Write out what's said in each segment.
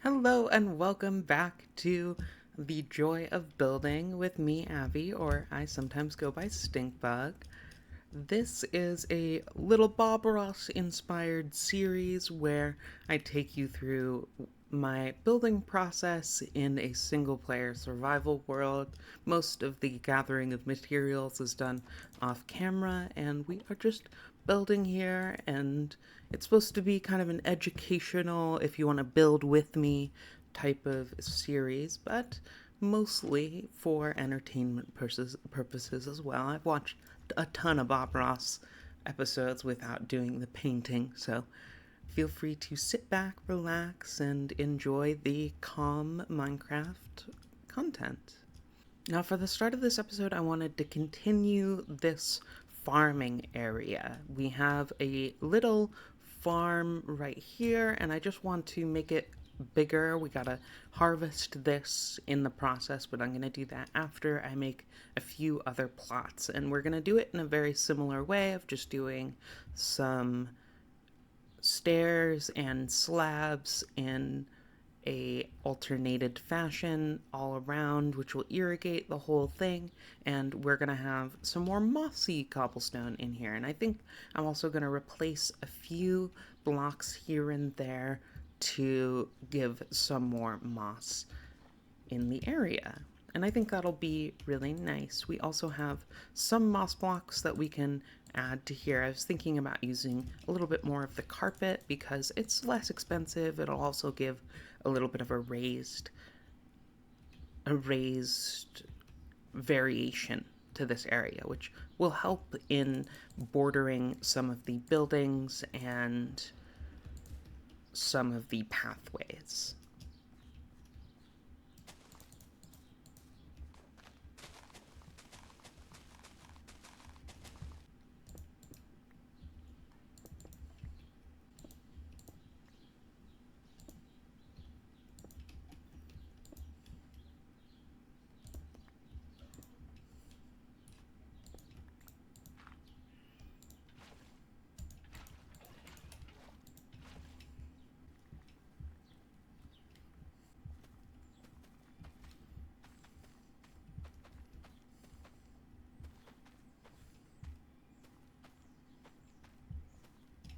Hello and welcome back to The Joy of Building with me, Abby, or I sometimes go by Stinkbug. This is a little Bob Ross inspired series where I take you through my building process in a single player survival world. Most of the gathering of materials is done off camera, and we are just building here. And it's supposed to be kind of an educational, if you want to build with me type of series, but mostly for entertainment purposes as well. I've watched a ton of Bob Ross episodes without doing the painting, so feel free to sit back, relax, and enjoy the calm Minecraft content. Now, for the start of this episode, I wanted to continue this farming area. We have a little farm right here, and I just want to make it bigger. We gotta harvest this in the process, but I'm gonna do that after I make a few other plots. And we're gonna do it in a very similar way of just doing some stairs and slabs in a alternated fashion all around, which will irrigate the whole thing. And we're gonna have some more mossy cobblestone in here, and I think I'm also gonna replace a few blocks here and there to give some more moss in the area. And I think that'll be really nice. We also have some moss blocks that we can add to here. I was thinking about using a little bit more of the carpet because it's less expensive. It'll also give a little bit of a raised variation to this area, which will help in bordering some of the buildings and some of the pathways.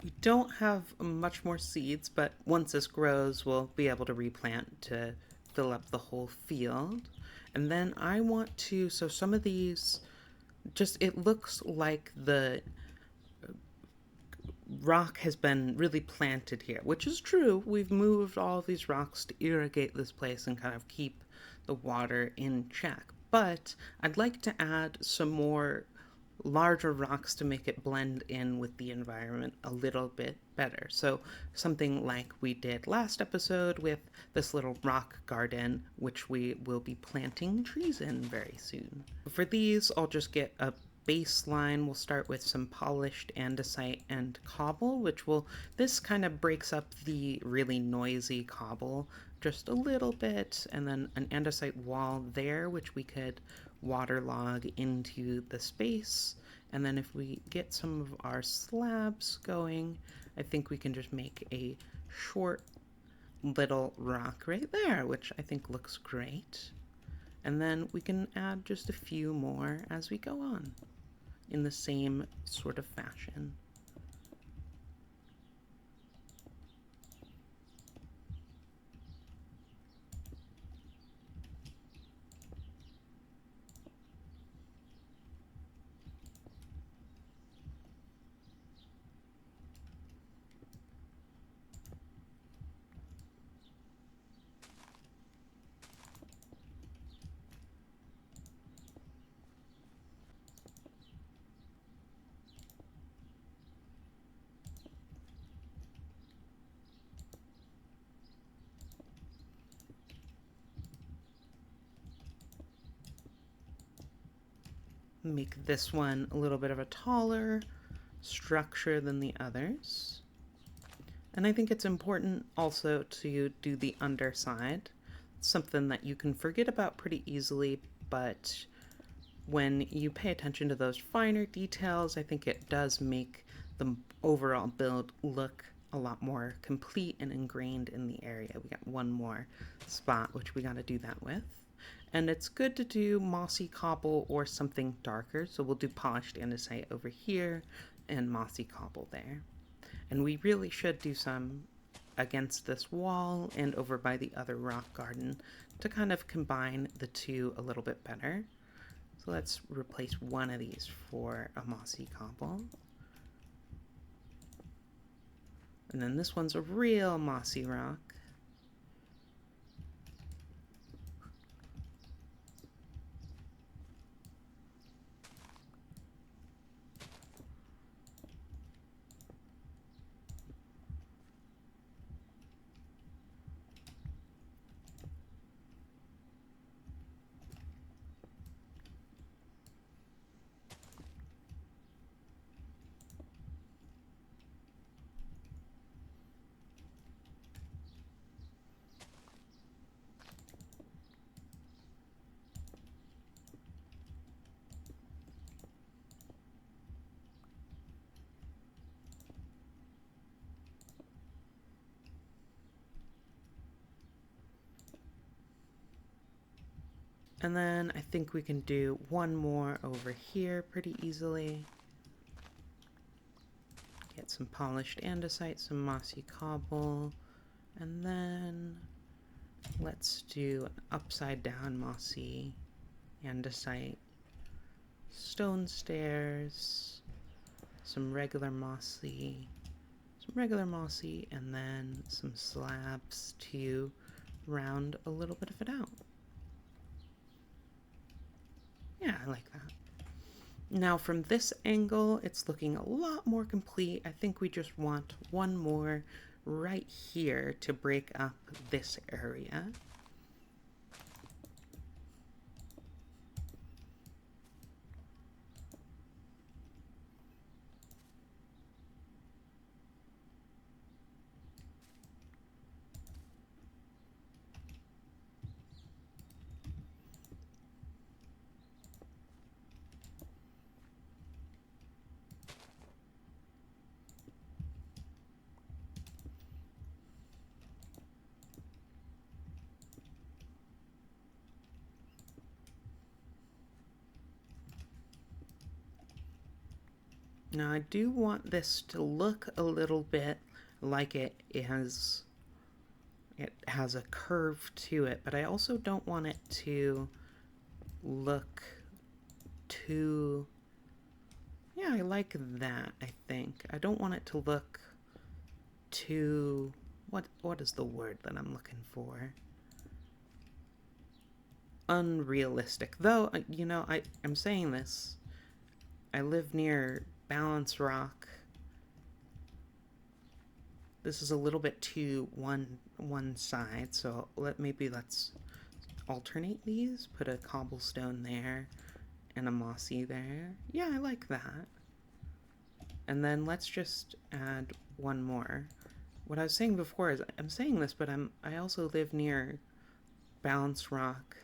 We don't have much more seeds, but once this grows, we'll be able to replant to fill up the whole field. And then I want to, so some of these, just it looks like the rock has been really planted here, which is true. We've moved all of these rocks to irrigate this place and kind of keep the water in check. But I'd like to add some more larger rocks to make it blend in with the environment a little bit better. So, something like we did last episode with this little rock garden, which we will be planting trees in very soon. For these, I'll just get a baseline. We'll start with some polished andesite and cobble, which will, this kind of breaks up the really noisy cobble just a little bit, and then an andesite wall there, which we could waterlog into the space. And then if we get some of our slabs going, I think we can just make a short little rock right there, which I think looks great. And then we can add just a few more as we go on in the same sort of fashion. Make this one a little bit of a taller structure than the others. And I think it's important also to do the underside. It's something that you can forget about pretty easily, but when you pay attention to those finer details, I think it does make the overall build look a lot more complete and ingrained in the area. We got one more spot, which we got to do that with. And it's good to do mossy cobble or something darker. So we'll do polished andesite over here and mossy cobble there. And we really should do some against this wall and over by the other rock garden to kind of combine the two a little bit better. So let's replace one of these for a mossy cobble. And then this one's a real mossy rock. And then I think we can do one more over here pretty easily. Get some polished andesite, some mossy cobble, and then let's do an upside down mossy andesite, stone stairs, some regular mossy, and then some slabs to round a little bit of it out. Yeah, I like that. Now from this angle, it's looking a lot more complete. I think we just want one more right here to break up this area. Now I do want this to look a little bit like it has a curve to it, but I also don't want it to look too... Yeah, I like that, I think. I don't want it to look too... What is the word that I'm looking for? Unrealistic. Though, you know, I'm saying this. I live near Balance Rock. This is a little bit too one side, so let's alternate these. Put a cobblestone there and a mossy there. Yeah, I like that. And then let's just add one more. What I was saying before is I'm saying this, but I also live near Balance Rock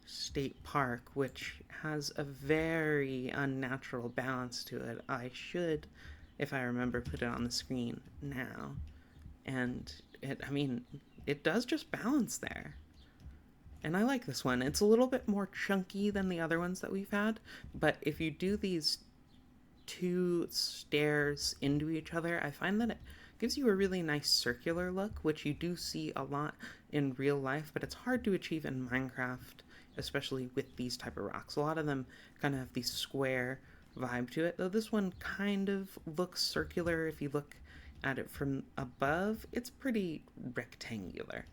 State Park, which has a very unnatural balance to it. I should, if I remember, put it on the screen now. And it does just balance there. And I like this one. It's a little bit more chunky than the other ones that we've had, but if you do these two stairs into each other, I find that it gives you a really nice circular look, which you do see a lot in real life, but it's hard to achieve in Minecraft, especially with these type of rocks. A lot of them kind of have these square vibe to it, though this one kind of looks circular. If you look at it from above, it's pretty rectangular.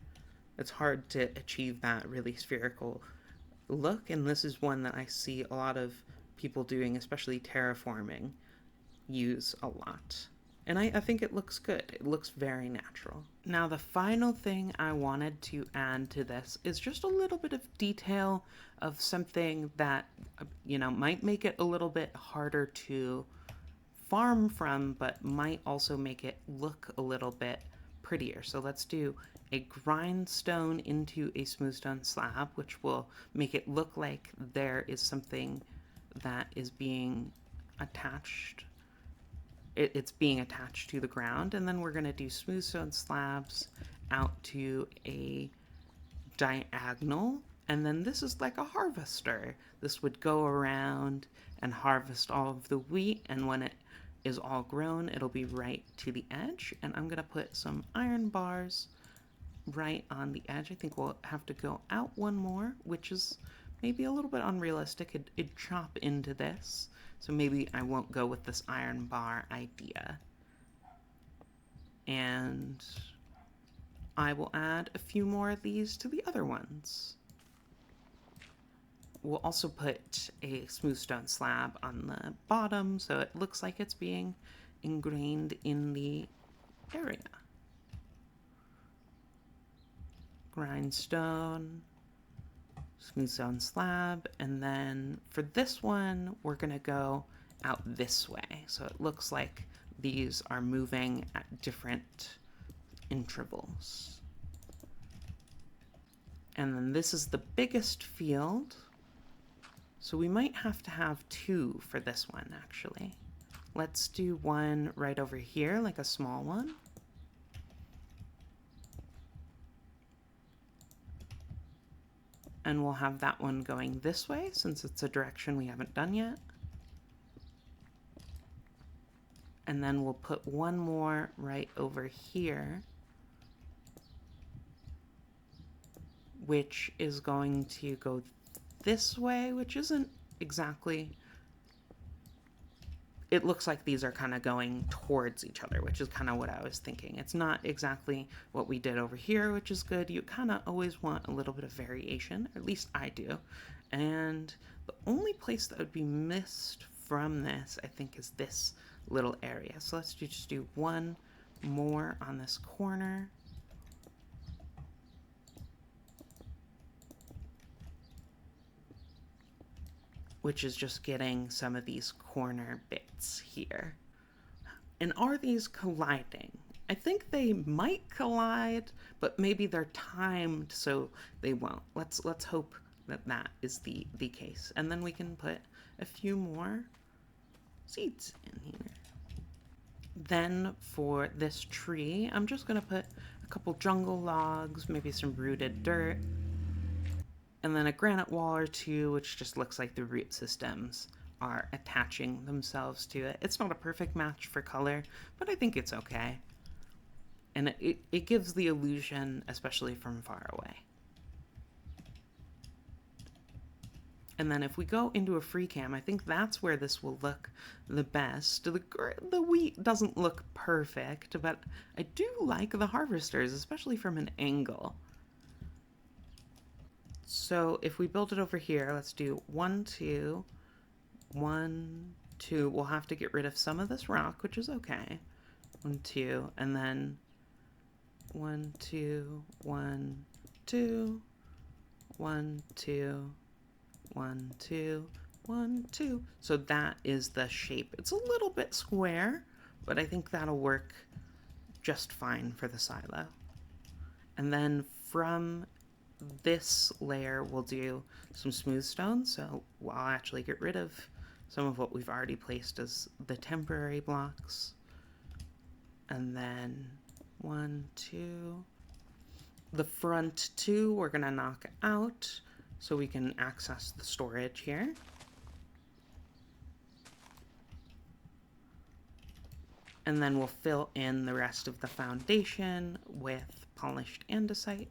It's hard to achieve that really spherical look, and this is one that I see a lot of people doing, especially terraforming, use a lot. And I think it looks good. It looks very natural. Now, the final thing I wanted to add to this is just a little bit of detail of something that, you know, might make it a little bit harder to farm from, but might also make it look a little bit prettier. So let's do a grindstone into a smoothstone slab, which will make it look like there is something that is being attached it's being attached to the ground. And then we're going to do smooth stone slabs out to a diagonal. And then this is like a harvester. This would go around and harvest all of the wheat, and when it is all grown, it'll be right to the edge. And I'm going to put some iron bars right on the edge. I think we'll have to go out one more, which is maybe a little bit unrealistic. It'd chop into this, so maybe I won't go with this iron bar idea. And I will add a few more of these to the other ones. We'll also put a smooth stone slab on the bottom so it looks like it's being ingrained in the area. Grindstone, smooth stone slab, and then for this one, we're gonna go out this way. So it looks like these are moving at different intervals. And then this is the biggest field. So we might have to have two for this one, actually. Let's do one right over here, like a small one. And we'll have that one going this way, since it's a direction we haven't done yet. And then we'll put one more right over here, which is going to go this way, which isn't exactly... It looks like these are kind of going towards each other, which is kind of what I was thinking. It's not exactly what we did over here, which is good. You kind of always want a little bit of variation, at least I do. And the only place that would be missed from this, I think, is this little area. So let's just do one more on this corner. Which is just getting some of these corner bits here. And are these colliding? I think they might collide, but maybe they're timed so they won't. Let's hope that that is the case. And then we can put a few more seeds in here. Then for this tree, I'm just gonna put a couple jungle logs, maybe some rooted dirt, and then a granite wall or two, which just looks like the root systems are attaching themselves to it. It's not a perfect match for color, but I think it's okay. And it gives the illusion, especially from far away. And then if we go into a free cam, I think that's where this will look the best. The wheat doesn't look perfect, but I do like the harvesters, especially from an angle. So if we build it over here, let's do 1, 2, 1, 2. We'll have to get rid of some of this rock, which is okay. 1, 2, and then 1, 2, 1, 2, 1, 2, 1, 2, 1, 2. So that is the shape. It's a little bit square, but I think that'll work just fine for the silo. And then from this layer, we'll do some smooth stone. So I'll actually get rid of some of what we've already placed as the temporary blocks. And then 1, 2. The front 2 we're gonna knock out so we can access the storage here. And then we'll fill in the rest of the foundation with polished andesite.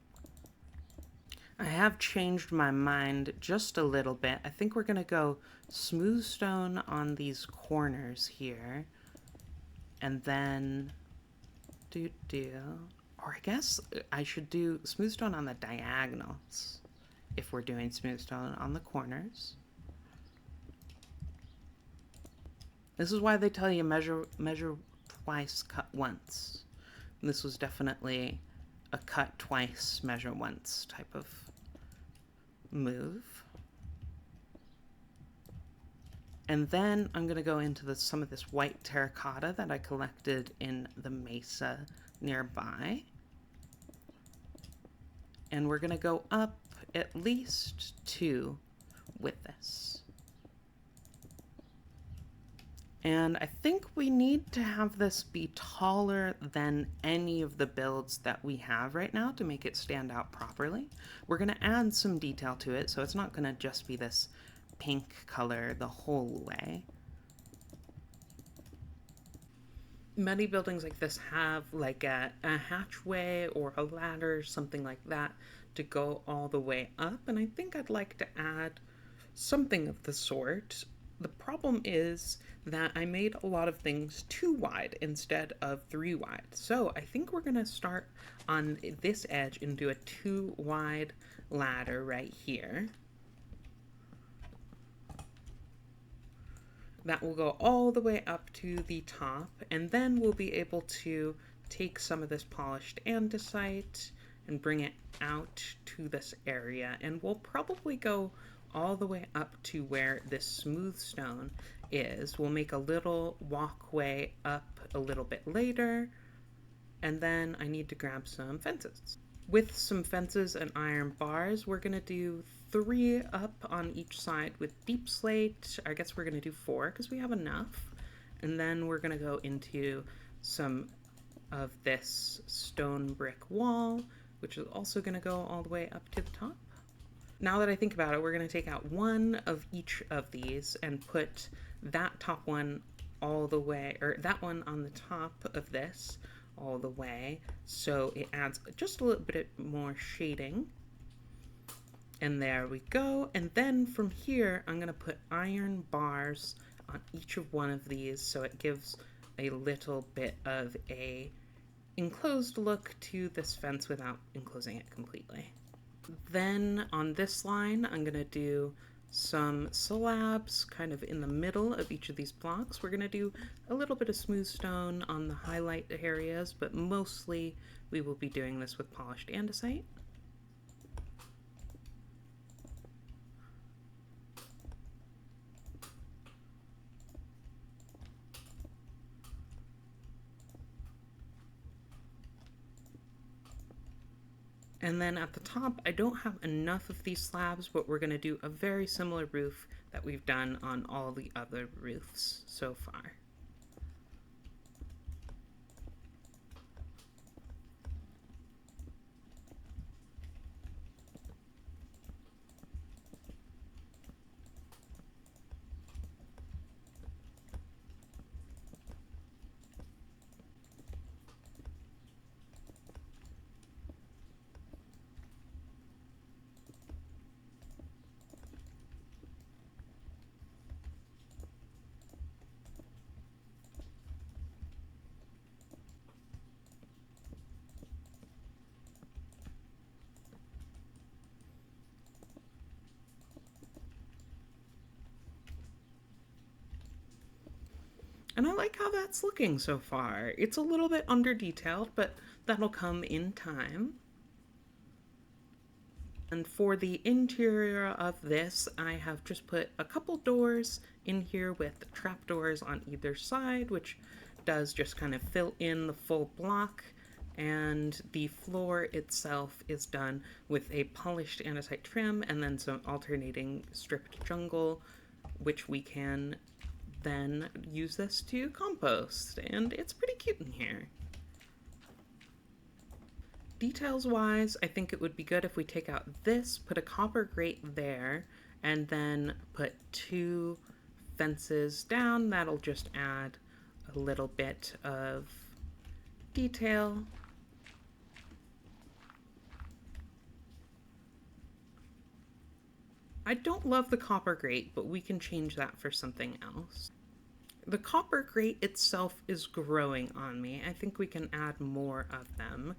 I have changed my mind just a little bit. I think we're gonna go smooth stone on these corners here. And then or I guess I should do smooth stone on the diagonals if we're doing smooth stone on the corners. This is why they tell you measure twice, cut once. And this was definitely a cut twice, measure once type of move. And then I'm going to go into some of this white terracotta that I collected in the mesa nearby. And we're going to go up at least 2 with this. And I think we need to have this be taller than any of the builds that we have right now to make it stand out properly. We're going to add some detail to it, so it's not going to just be this pink color the whole way. Many buildings like this have like a hatchway or a ladder, something like that, to go all the way up, and I think I'd like to add something of the sort. The problem is that I made a lot of things too wide instead of 3 wide. So I think we're going to start on this edge and do a 2 wide ladder right here. That will go all the way up to the top, and then we'll be able to take some of this polished andesite and bring it out to this area, and we'll probably go all the way up to where this smooth stone is. We'll make a little walkway up a little bit later, and then I need to grab some fences. With some fences and iron bars, we're gonna do 3 up on each side with deep slate. I guess we're gonna do 4 because we have enough. And then we're gonna go into some of this stone brick wall, which is also gonna go all the way up to the top. Now that I think about it, we're gonna take out 1 of each of these and put that top one all the way, or that one on the top of this all the way, so it adds just a little bit more shading. And there we go. And then from here, I'm going to put iron bars on each of one of these, so it gives a little bit of a enclosed look to this fence without enclosing it completely. Then on this line, I'm going to do some slabs kind of in the middle of each of these blocks. We're going to do a little bit of smooth stone on the highlight areas, but mostly we will be doing this with polished andesite. And then at the top, I don't have enough of these slabs, but we're going to do a very similar roof that we've done on all the other roofs so far. And I like how that's looking so far. It's a little bit under detailed, but that'll come in time. And for the interior of this, I have just put a couple doors in here with trapdoors on either side, which does just kind of fill in the full block. And the floor itself is done with a polished andesite trim and then some alternating stripped jungle, which we can then use this to compost, and it's pretty cute in here. Details wise, I think it would be good if we take out this, put a copper grate there, and then put 2 fences down. That'll just add a little bit of detail. I don't love the copper grate, but we can change that for something else. The copper grate itself is growing on me. I think we can add more of them,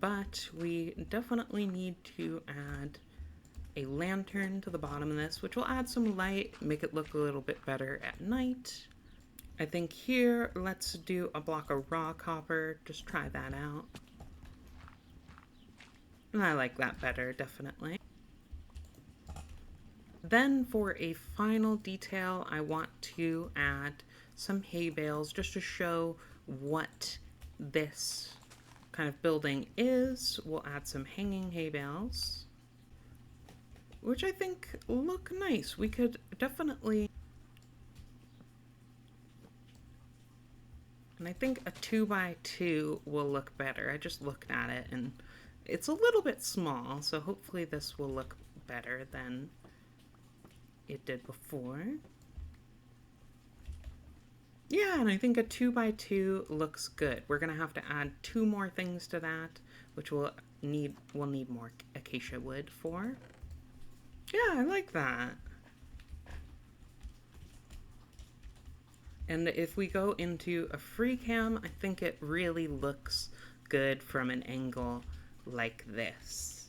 but we definitely need to add a lantern to the bottom of this, which will add some light, make it look a little bit better at night. I think here, let's do a block of raw copper. Just try that out. And I like that better, definitely. Then for a final detail, I want to add some hay bales just to show what this kind of building is. We'll add some hanging hay bales, which I think look nice. We could definitely And I think a 2x2 will look better. I just looked at it and it's a little bit small, so hopefully this will look better than it did before. Yeah, and I think a 2x2 looks good. We're gonna have to add 2 more things to that, which we'll need more acacia wood for. Yeah, I like that. And if we go into a free cam, I think it really looks good from an angle like this,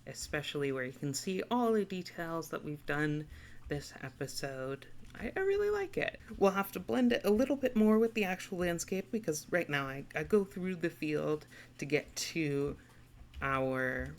especially where you can see all the details that we've done this episode. I really like it. We'll have to blend it a little bit more with the actual landscape because right now I go through the field to get to our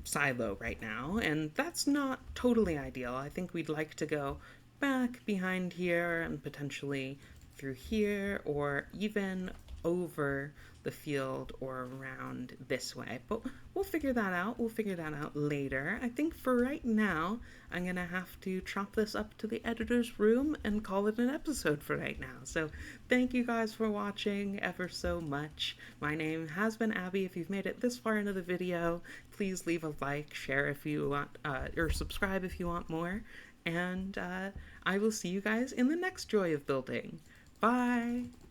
silo right now, and that's not totally ideal. I think we'd like to go back behind here and potentially through here or even over the field or around this way. But we'll figure that out. We'll figure that out later. I think for right now, I'm going to have to chop this up to the editor's room and call it an episode for right now. So thank you guys for watching ever so much. My name has been Abby. If you've made it this far into the video, please leave a like, share if you want, or subscribe if you want more. And I will see you guys in the next Joy of Building. Bye!